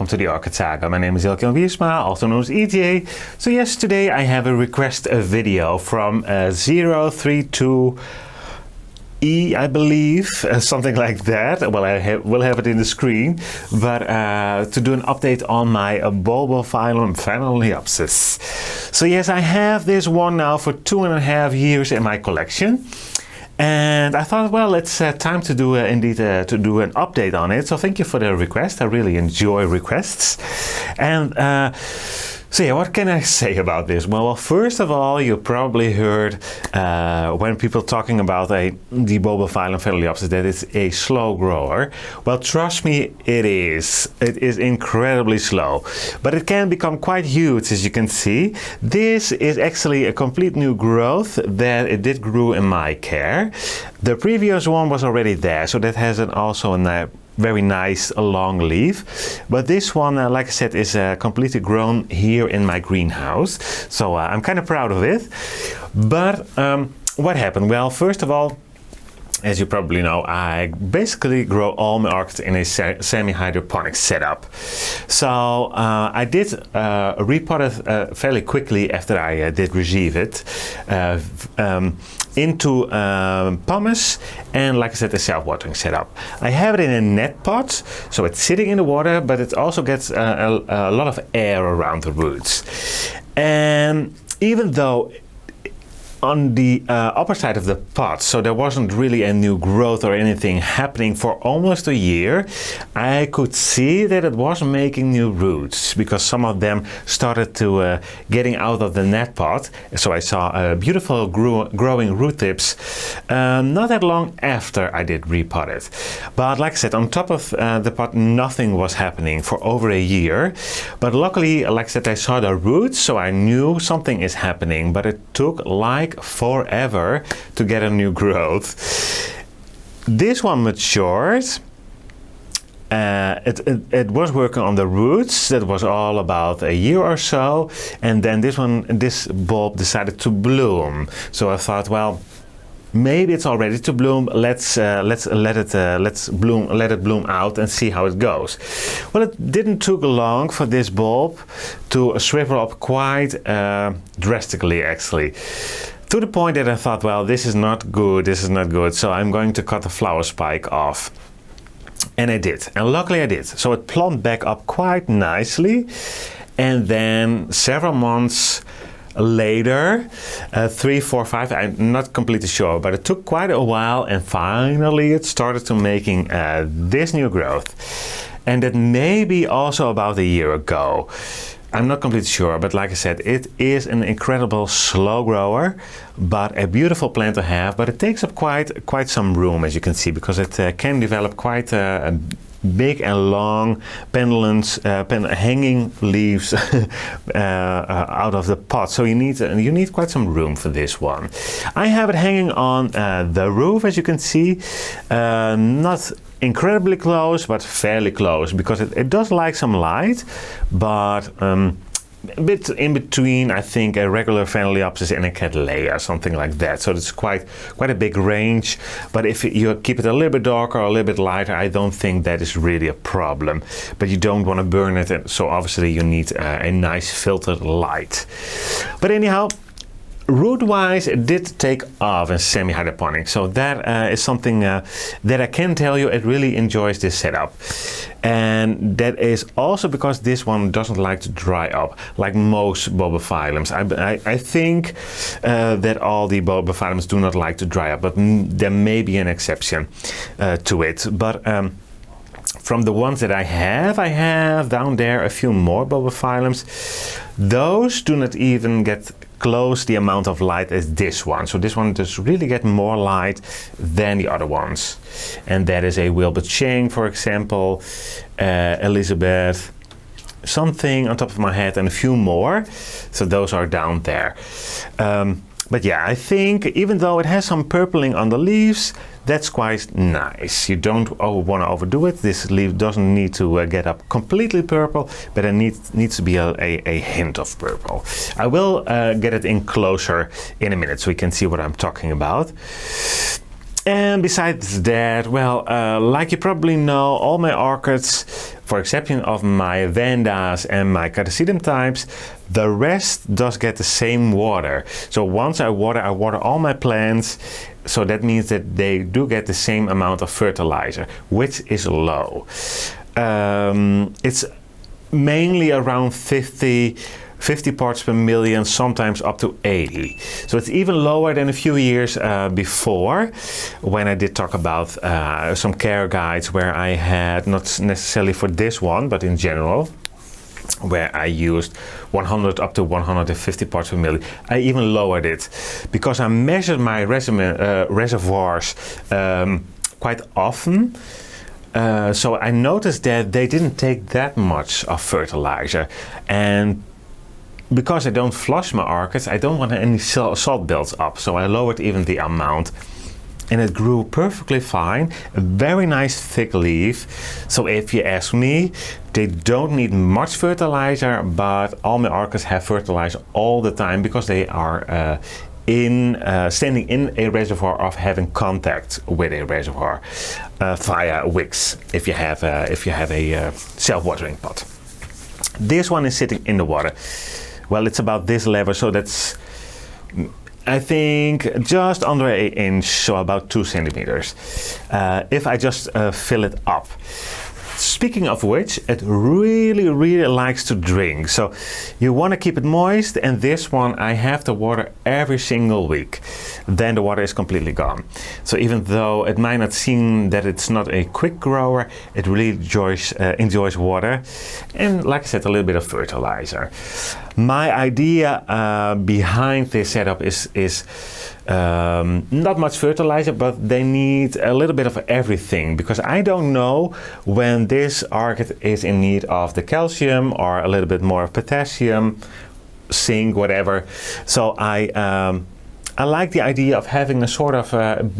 welcome to the Orchid Saga. My name is ELHO Brussel, also known as EJ. So yes, today I have a request video from 032E, I believe, something like that. Well, will have it in the screen, but to do an update on my Bulbophyllum phalaenopsis. So yes, I have this one now for 2.5 years in my collection. And I thought, well, it's time to do indeed to do an update on it. So thank you for the request. I really enjoy requests. And so yeah, what can I say about this? Well, first of all, you probably heard when people talking about the Bulbophyllum phalaenopsis that it's a slow grower. Well, trust me, it is. It is incredibly slow, but it can become quite huge, as you can see. This is actually a complete new growth that it did grow in my care. The previous one was already there, so that has also a very nice long leaf, but this one, like I said, is completely grown here in my greenhouse, so I'm kind of proud of it. But what happened? Well, first of all, as you probably know, I basically grow all my orchids in a semi-hydroponic setup. So I did repot it fairly quickly after I did receive it into pumice and, like I said, a self-watering setup. I have it in a net pot, so it's sitting in the water, but it also gets a lot of air around the roots. And even though on the upper side of the pot, so there wasn't really a new growth or anything happening for almost a year, I could see that it was making new roots because some of them started to getting out of the net pot. So I saw beautiful growing root tips not that long after I did repot it. But like I said, on top of the pot, nothing was happening for over a year. But luckily, like I said, I saw the roots, so I knew something is happening, but it took like forever to get a new growth. This one matured. It was working on the roots. That was all about a year or so, and then this bulb decided to bloom. So I thought, well, maybe it's all ready to bloom. Let's let it bloom out and see how it goes. Well, it didn't take long for this bulb to shrivel up quite drastically, actually. To the point that I thought, well, this is not good, so I'm going to cut the flower spike off. And I did, and luckily I did. So it plumped back up quite nicely, and then several months later, 3, 4, 5, I'm not completely sure, but it took quite a while, and finally it started to making this new growth. And that may be also about a year ago. I'm not completely sure, but like I said, it is an incredible slow grower, but a beautiful plant to have. But it takes up quite some room, as you can see, because it can develop quite a big and long pendulums, hanging leaves out of the pot. So you need quite some room for this one. I have it hanging on the roof, as you can see, not incredibly close, but fairly close, because it does like some light, but a bit in between, I think, a regular phalaenopsis and a cattleya, something like that. So it's quite a big range, but if you keep it a little bit darker or a little bit lighter, I don't think that is really a problem. But you don't want to burn it, so obviously you need a nice filtered light. But anyhow, root-wise, it did take off in semi-hydroponic, so that is something that I can tell you, it really enjoys this setup. And that is also because this one doesn't like to dry up like most Bulbophyllums. I think that all the Bulbophyllums do not like to dry up, but there may be an exception to it. But from the ones that I have down there a few more Bulbophyllums. Those do not even get close the amount of light as this one. So this one does really get more light than the other ones. And that is a Wilbur Chang, for example, Elizabeth, something on top of my head, and a few more. So those are down there. But yeah, I think even though it has some purpling on the leaves, that's quite nice. You don't want to overdo it. This leaf doesn't need to get up completely purple, but it needs to be a hint of purple. I will get it in closer in a minute so you can see what I'm talking about. And besides that, well, like you probably know, all my orchids for exception of my Vandas and my Catasetum types, the rest does get the same water. So once I water all my plants, so that means that they do get the same amount of fertilizer, which is low. It's mainly around 50 parts per million, sometimes up to 80. So it's even lower than a few years before, when I did talk about some care guides where I had, not necessarily for this one, but in general, where I used 100 up to 150 parts per million. I even lowered it because I measured my reservoirs quite often. So I noticed that they didn't take that much of fertilizer, and because I don't flush my orchids, I don't want any salt builds up, so I lowered even the amount, and it grew perfectly fine. A very nice thick leaf. So if you ask me, they don't need much fertilizer, but all my orchids have fertilizer all the time because they are standing in a reservoir of having contact with a reservoir via wicks, if you have a self-watering pot. This one is sitting in the water. Well, it's about this level, so that's, I think, just under an inch, so about 2 centimeters. If I just fill it up. Speaking of which, it really likes to drink. So you want to keep it moist, and this one I have to water every single week. Then the water is completely gone. So even though it might not seem that it's not a quick grower, it really enjoys water. And like I said, a little bit of fertilizer. My idea behind this setup is not much fertilizer, but they need a little bit of everything, because I don't know when this orchid is in need of the calcium or a little bit more of potassium, zinc, whatever. So I like the idea of having a sort of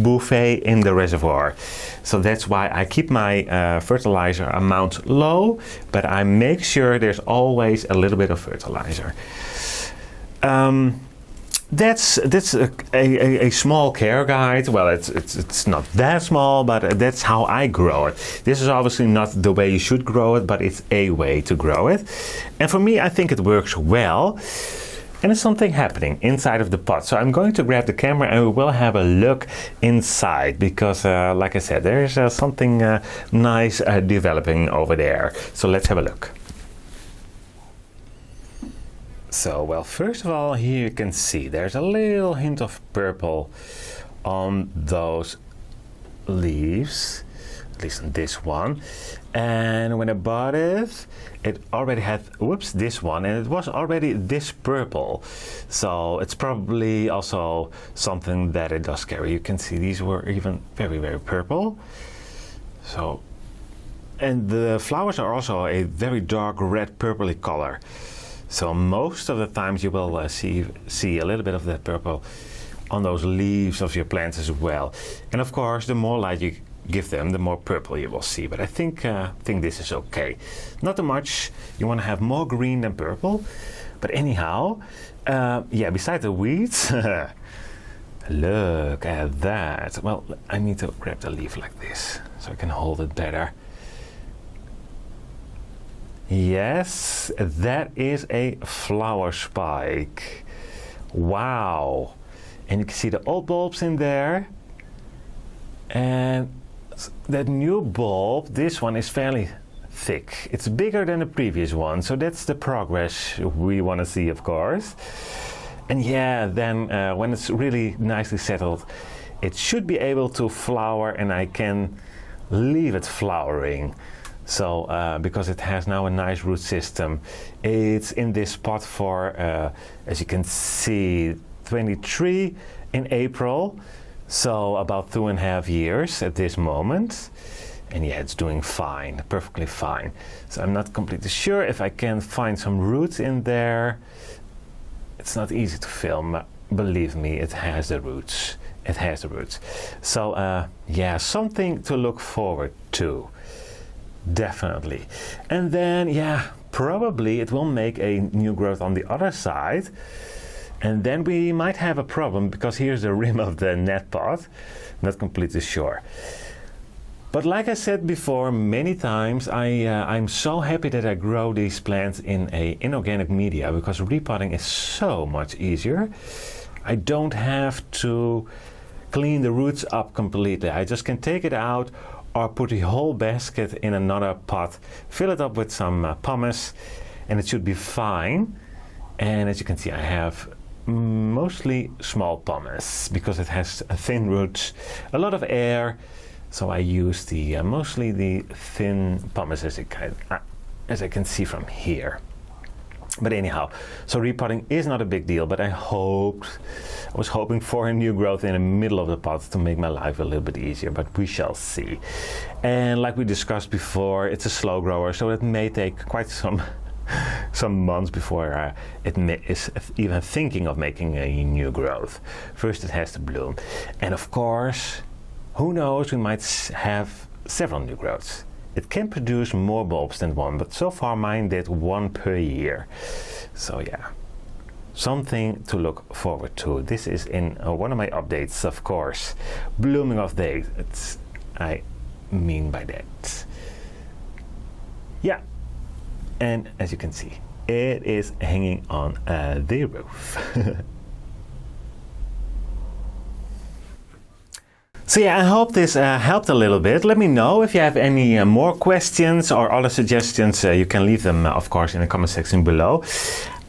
buffet in the reservoir. So that's why I keep my fertilizer amount low, but I make sure there's always a little bit of fertilizer. That's a small care guide. Well, it's not that small, but that's how I grow it. This is obviously not the way you should grow it, but it's a way to grow it. And for me, I think it works well. And there's something happening inside of the pot. So I'm going to grab the camera and we will have a look inside, because like I said, there's something nice developing over there. So let's have a look. So, well, first of all, here you can see there's a little hint of purple on those leaves, at least on this one. And when I bought it, it already had, whoops, this one, and it was already this purple. So it's probably also something that it does carry. You can see these were even very purple. So, and the flowers are also a very dark red purpley color. So most of the times you will see a little bit of that purple on those leaves of your plants as well. And of course, the more light you give them, the more purple you will see. But I think this is okay. Not too much. You want to have more green than purple. But anyhow, yeah, beside the weeds, look at that. Well, I need to grab the leaf like this so I can hold it better. Yes, that is a flower spike. Wow. And you can see the old bulbs in there. And that new bulb, this one is fairly thick. It's bigger than the previous one, so that's the progress we want to see, of course. And yeah, then when it's really nicely settled, it should be able to flower, and I can leave it flowering. So, because it has now a nice root system. It's in this pot for, as you can see, 23 in April. So about 2.5 years at this moment. And yeah, it's doing fine, perfectly fine. So I'm not completely sure if I can find some roots in there. It's not easy to film, believe me, it has the roots. It has the roots. So, yeah, something to look forward to. Definitely. And then, yeah, probably it will make a new growth on the other side. And then we might have a problem, because here's the rim of the net pot. Not completely sure. But like I said before many times, I'm so happy that I grow these plants in a inorganic media, because repotting is so much easier. I don't have to clean the roots up completely. I just can take it out or put the whole basket in another pot, fill it up with some pumice, and it should be fine. And as you can see, I have mostly small pumice because it has thin roots, a lot of air. So I use the mostly the thin pumice, as I can see from here. But anyhow, so repotting is not a big deal, but I was hoping for a new growth in the middle of the pot to make my life a little bit easier, but we shall see. And like we discussed before, it's a slow grower, so it may take quite some months before it is even thinking of making a new growth. First it has to bloom. And of course, who knows, we might have several new growths. It can produce more bulbs than one, but so far mine did one per year. So yeah, something to look forward to. This is in one of my updates, of course. Blooming of dates, I mean by that. Yeah, and as you can see, it is hanging on the roof. So yeah, I hope this helped a little bit. Let me know if you have any more questions or other suggestions. You can leave them, of course, in the comment section below.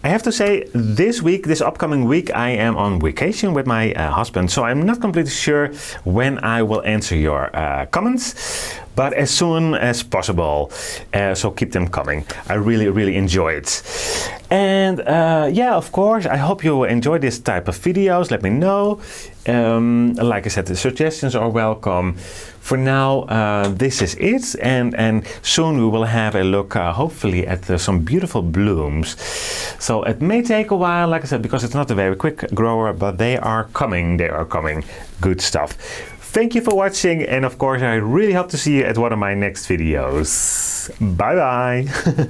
I have to say, this upcoming week, I am on vacation with my husband, so I'm not completely sure when I will answer your comments, but as soon as possible. So keep them coming. I really enjoy it. And yeah, of course, I hope you enjoy this type of videos. Let me know. Like I said, the suggestions are welcome. For now, this is it, and soon we will have a look, hopefully, at some beautiful blooms. So it may take a while, like I said, because it's not a very quick grower, but they are coming. Good stuff. Thank you for watching, and of course, I really hope to see you at one of my next videos. Bye bye.